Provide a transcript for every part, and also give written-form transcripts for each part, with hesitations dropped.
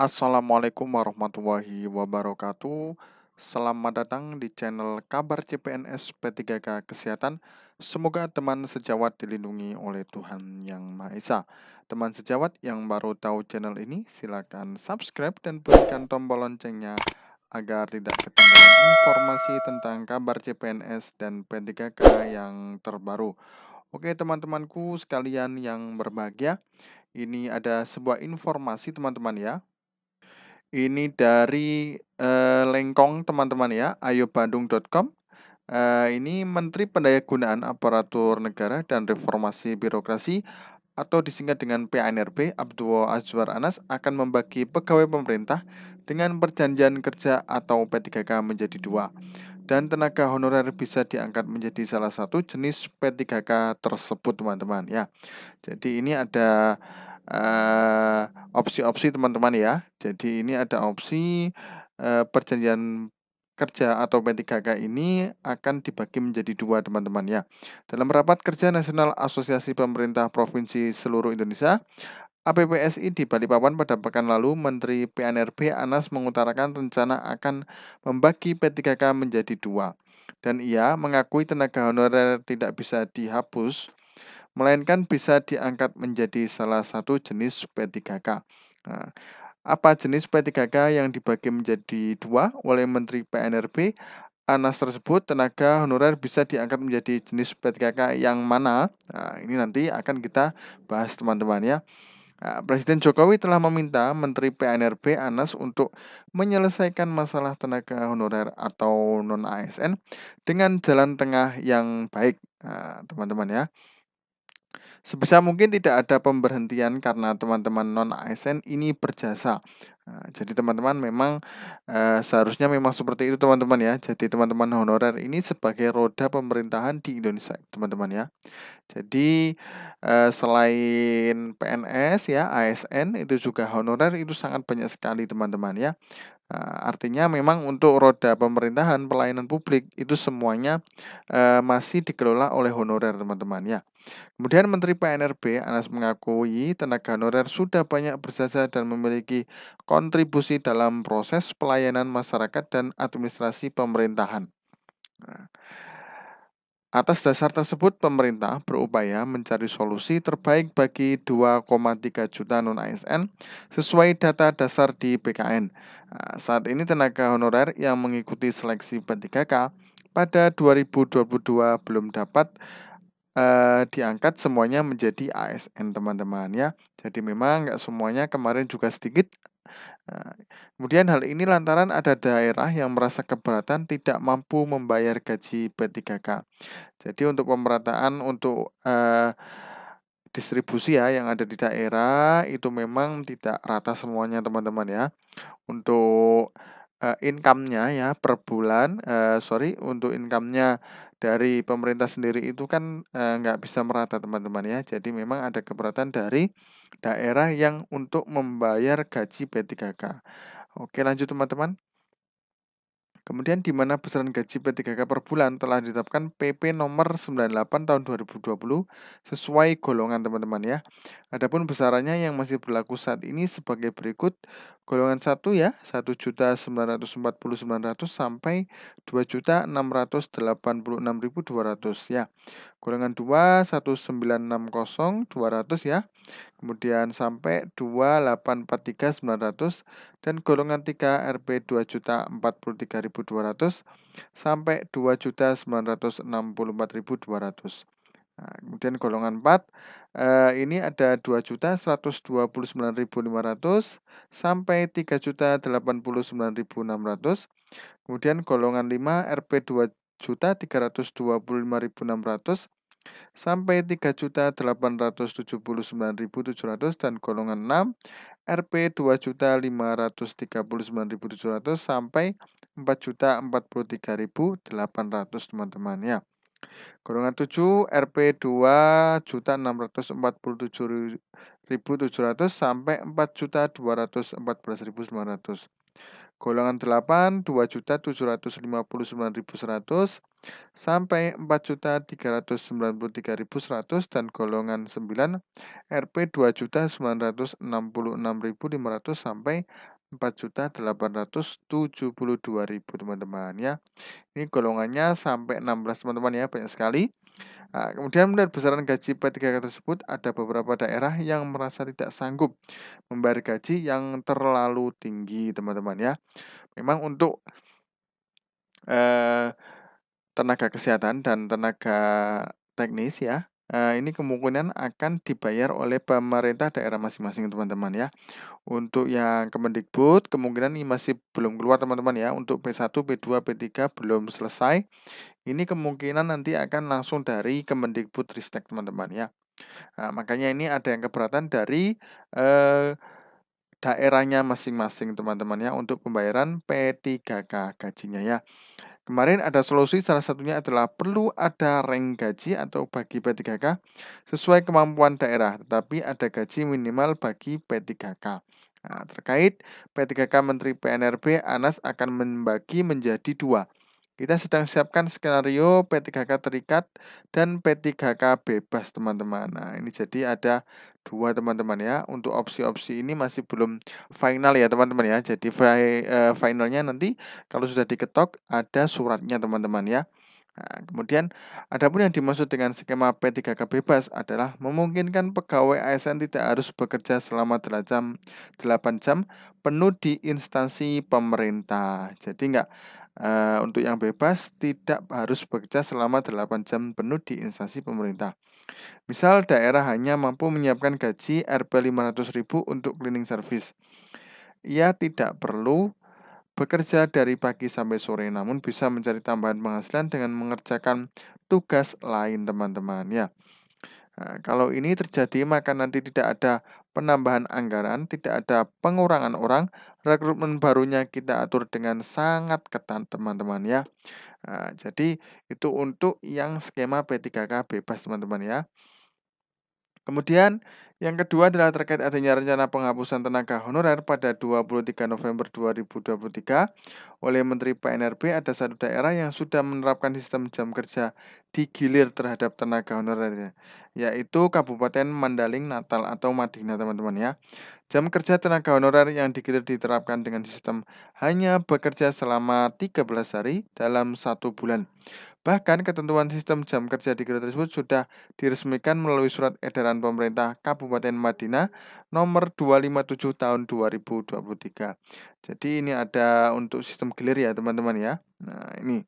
Assalamualaikum warahmatullahi wabarakatuh. Selamat datang di channel Kabar CPNS P3K Kesehatan. Semoga teman sejawat dilindungi oleh Tuhan Yang Maha Esa. Teman sejawat yang baru tahu channel ini, silakan subscribe dan bunyikan tombol loncengnya agar tidak ketinggalan informasi tentang kabar CPNS dan P3K yang terbaru. Oke, teman-temanku sekalian yang berbahagia, ini ada sebuah informasi teman-teman ya. Ini dari, Lengkong teman-teman ya, ayobandung.com. Ini Menteri Pendayagunaan Aparatur Negara dan Reformasi Birokrasi atau disingkat dengan PANRB, Abdul Azwar Anas akan membagi pegawai pemerintah dengan perjanjian kerja atau P3K menjadi dua, dan tenaga honorer bisa diangkat menjadi salah satu jenis P3K tersebut teman-teman ya. Jadi ini ada opsi-opsi teman-teman ya. Jadi ini ada opsi perjanjian kerja atau P3K ini akan dibagi menjadi dua teman-teman ya. Dalam rapat kerja nasional Asosiasi Pemerintah Provinsi Seluruh Indonesia APPSI di Balikpapan pada pekan lalu, Menteri PNRB Anas mengutarakan rencana akan membagi P3K menjadi dua. Dan ia mengakui tenaga honorer tidak bisa dihapus, melainkan bisa diangkat menjadi salah satu jenis P3K. Nah, apa jenis P3K yang dibagi menjadi dua oleh Menteri PNRB Anas tersebut? Tenaga honorer bisa diangkat menjadi jenis P3K yang mana? Nah, ini nanti akan kita bahas teman-teman ya. Nah, Presiden Jokowi telah meminta Menteri PNRB Anas untuk menyelesaikan masalah tenaga honorer atau non-ASN dengan jalan tengah yang baik. Nah, teman-teman ya. Sebisa mungkin tidak ada pemberhentian karena teman-teman non-ASN ini berjasa. Nah, jadi teman-teman memang seharusnya memang seperti itu teman-teman ya. Jadi teman-teman honorer ini sebagai roda pemerintahan di Indonesia teman-teman ya. Jadi selain PNS ya, ASN itu juga honorer itu sangat banyak sekali teman-teman ya. Artinya memang untuk roda pemerintahan pelayanan publik itu semuanya masih dikelola oleh honorer teman-teman ya. Kemudian Menteri PNRB Anas mengakui tenaga honorer sudah banyak berjasa dan memiliki kontribusi dalam proses pelayanan masyarakat dan administrasi pemerintahan. Nah, atas dasar tersebut, pemerintah berupaya mencari solusi terbaik bagi 2,3 juta non-ASN sesuai data dasar di BKN. Saat ini tenaga honorer yang mengikuti seleksi P3K pada 2022 belum dapat diangkat semuanya menjadi ASN teman-teman ya. Jadi memang nggak semuanya, kemarin juga sedikit. Nah, kemudian hal ini lantaran ada daerah yang merasa keberatan tidak mampu membayar gaji P3K. Jadi untuk pemerataan untuk distribusi ya yang ada di daerah itu memang tidak rata semuanya teman-teman ya. Untuk income-nya ya per bulan, untuk income-nya dari pemerintah sendiri itu kan nggak bisa merata teman-teman ya. Jadi memang ada keberatan dari daerah yang untuk membayar gaji P3K. Oke, lanjut teman-teman. Kemudian di mana besaran gaji P3K per bulan telah ditetapkan PP nomor 98 tahun 2020 sesuai golongan teman-teman ya. Adapun besarannya yang masih berlaku saat ini sebagai berikut. Golongan 1 ya, 1.949.900 sampai 2.686.200 ya. Golongan 2 1.960.200 ya. Kemudian sampai 2.843.900, dan golongan 3 Rp 2.043.200 sampai 2.964.200. Nah, kemudian golongan 4 ini ada 2.129.500 sampai 3.089.600. Kemudian golongan 5 Rp 2.325.600 sampai 3.879.700, dan golongan 6 Rp 2.539.700 sampai 4.043.800 teman-teman ya. Golongan 7 Rp 2.647.700 sampai 4.214.900. Golongan 8 2.759.100 sampai 4.393.100, dan golongan 9 Rp 2.966.500 sampai 4.872.000 teman-teman ya. Ini golongannya sampai 16 teman-teman ya, banyak sekali. Nah, kemudian melihat besaran gaji P3K tersebut, ada beberapa daerah yang merasa tidak sanggup membayar gaji yang terlalu tinggi teman-teman ya. Memang untuk eh, tenaga kesehatan dan tenaga teknis ya, ini kemungkinan akan dibayar oleh pemerintah daerah masing-masing teman-teman ya. Untuk yang Kemendikbud kemungkinan ini masih belum keluar teman-teman ya. Untuk P1, P2, P3 belum selesai. Ini kemungkinan nanti akan langsung dari Kemendikbudristek teman-teman ya. Nah, makanya ini ada yang keberatan dari eh, daerahnya masing-masing teman-teman ya untuk pembayaran P3K gajinya ya. Kemarin ada solusi, salah satunya adalah perlu ada rank gaji atau bagi P3K sesuai kemampuan daerah, tetapi ada gaji minimal bagi P3K. Nah, terkait P3K Menteri PNRB, Anas akan membagi menjadi dua. Kita sedang siapkan skenario P3K terikat dan P3K bebas teman-teman. Nah, ini jadi ada dua teman-teman ya. Untuk opsi-opsi ini masih belum final ya teman-teman ya. Jadi finalnya nanti kalau sudah diketok ada suratnya teman-teman ya. Nah, kemudian adapun yang dimaksud dengan skema P3K bebas adalah memungkinkan pegawai ASN tidak harus bekerja selama 8 jam penuh di instansi pemerintah. Jadi enggak untuk yang bebas tidak harus bekerja selama 8 jam penuh di instansi pemerintah. Misal daerah hanya mampu menyiapkan gaji Rp 500.000 untuk cleaning service. Ia tidak perlu bekerja dari pagi sampai sore, namun bisa mencari tambahan penghasilan dengan mengerjakan tugas lain teman-teman ya. Nah, kalau ini terjadi maka nanti tidak ada penambahan anggaran, tidak ada pengurangan orang, rekrutmen barunya kita atur dengan sangat ketat teman-teman ya. Nah, jadi itu untuk yang skema P3K bebas teman-teman ya. Kemudian yang kedua adalah terkait adanya rencana penghapusan tenaga honorer pada 23 November 2023 oleh Menteri PNRB. Ada satu daerah yang sudah menerapkan sistem jam kerja digilir terhadap tenaga honorer, yaitu Kabupaten Mandaling Natal atau Madinah teman-teman ya. Jam kerja tenaga honorer yang digilir diterapkan dengan sistem hanya bekerja selama 13 hari dalam 1 bulan. Bahkan ketentuan sistem jam kerja di gereja tersebut sudah diresmikan melalui surat edaran pemerintah Kabupaten Madinah nomor 257 tahun 2023. Jadi ini ada untuk sistem gilir ya teman-teman ya. Nah ini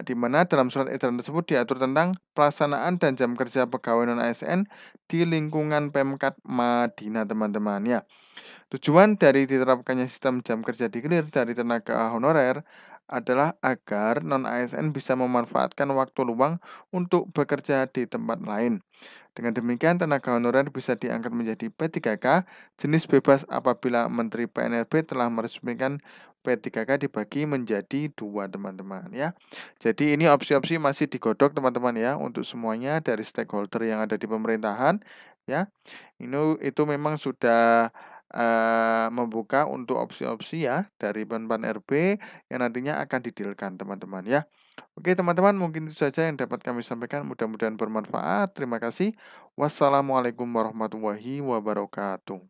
di mana dalam surat edaran tersebut diatur tentang pelaksanaan dan jam kerja pegawai non ASN di lingkungan Pemkat Madinah teman-teman ya. Tujuan dari diterapkannya sistem jam kerja digilir dari tenaga honorer adalah agar non-ASN bisa memanfaatkan waktu luang untuk bekerja di tempat lain. Dengan demikian, tenaga honorer bisa diangkat menjadi P3K jenis bebas apabila Menteri PNRB telah meresmikan P3K dibagi menjadi dua teman-teman ya. Jadi ini opsi-opsi masih digodok teman-teman ya untuk semuanya dari stakeholder yang ada di pemerintahan ya. Itu memang sudah membuka untuk opsi-opsi ya dari Banban RB yang nantinya akan didilkan teman-teman ya. Oke teman-teman, mungkin itu saja yang dapat kami sampaikan, mudah-mudahan bermanfaat. Terima kasih. Wassalamualaikum warahmatullahi wabarakatuh.